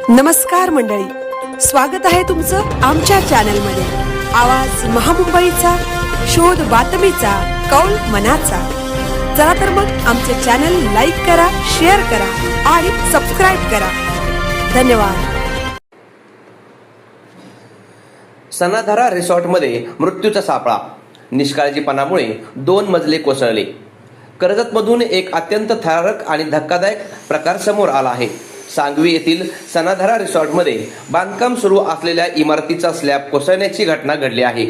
नमस्कार मंडळी, स्वागत आहे तुमचं आमच्या चॅनलमध्ये। आवाज महामुंबईचा, शोध बातमीचा, कौल मनाचा। चला तर मग आमचे चॅनल लाईक करा, शेअर करा आणि सबस्क्राइब करा। धन्यवाद। सनाधारा रिसॉर्टमध्ये मृत्यूचा सापळा, निष्काळजीपणामुळे 2 मजले कोसळले। कर्जतमधून एक अत्यंत थरारक आणि धक्कादायक प्रकार समोर आला आहे। सांगवी येथील सनाधारा रिसॉर्टमध्ये बांधकाम सुरू असलेल्या इमारतीचा स्लॅब कोसळण्याची घटना घडली आहे।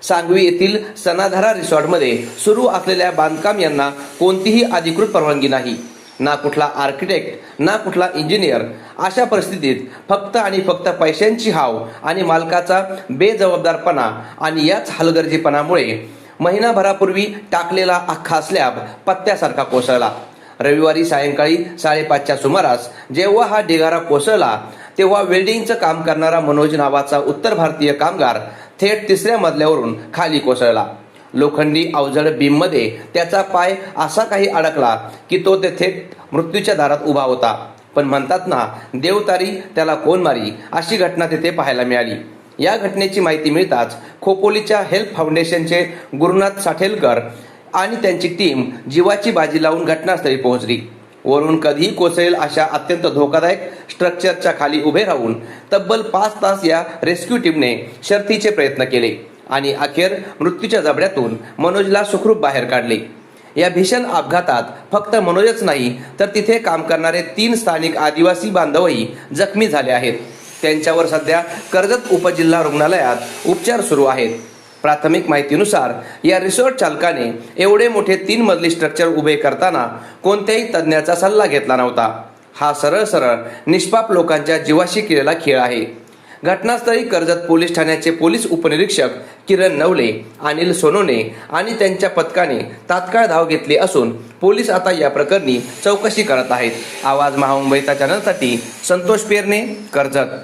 सांगवी येथील सनाधारा रिसॉर्टमध्ये सुरू असलेल्या बांधकाम यांना कोणतीही अधिकृत परवानगी नाही, ना कुठला आर्किटेक्ट, ना कुठला इंजिनियर। अशा परिस्थितीत फक्त आणि फक्त पैशांची हाव आणि मालकाचा बेजबाबदारपणा आणि याच हलगर्जीपणामुळे महिनाभरापूर्वी टाकलेला अख्खा स्लॅब पत्त्यासारखा कोसळला। रविवारी सायंकाळी 5:30च्या सुमारास जेव्हा हा ढिगारा कोसळला तेव्हा वेल्डिंगचं काम करणारा मनोज नावाचा उत्तर भारतीय कामगार थेट 3ऱ्या मजल्यावरून खाली कोसळला। लोखंडी अवजड बीममध्ये त्याचा पाय असा काही अडकला की तो थेट मृत्यूच्या दारात उभा होता। पण म्हणतात ना, देवतारी त्याला कोण मारी, अशी घटना तेथे पाहायला मिळाली। या घटनेची माहिती मिळताच खोपोलीच्या हेल्प फाउंडेशनचे गुरुनाथ साठेलकर आणि त्यांची टीम जीवाची बाजी लावून घटनास्थळी पोहोचली। वरून कधीही कोसळेल अशा अत्यंत धोकादायक स्ट्रक्चरच्या खाली उभे राहून तब्बल 5 तास या रेस्क्यू टीमने शर्थीचे प्रयत्न केले आणि अखेर मृत्यूच्या जबड्यातून मनोजला सुखरूप बाहेर काढले। या भीषण अपघातात फक्त मनोजच नाही तर तिथे काम करणारे 3 स्थानिक आदिवासी बांधवही जखमी झाले आहेत। त्यांच्यावर सध्या कर्जत उपजिल्हा रुग्णालयात उपचार सुरू आहेत। प्राथमिक माहितीनुसार या रिसॉर्ट चालकाने एवढे मोठे 3 मजली स्ट्रक्चर उभे करताना कोणत्याही तज्ज्ञाचा सल्ला घेतला नव्हता। हा सरळ निष्पाप लोकांच्या जीवाशी केलेला खेळ आहे। घटनास्थळी कर्जत पोलीस ठाण्याचे पोलीस उपनिरीक्षक किरण नवले, अनिल सोनोने आणि त्यांच्या पथकाने तात्काळ धाव घेतली असून पोलीस आता या प्रकरणी चौकशी करत आहेत। आवाज महामुंबईचा चॅनलसाठी संतोष पेरणे, कर्जत।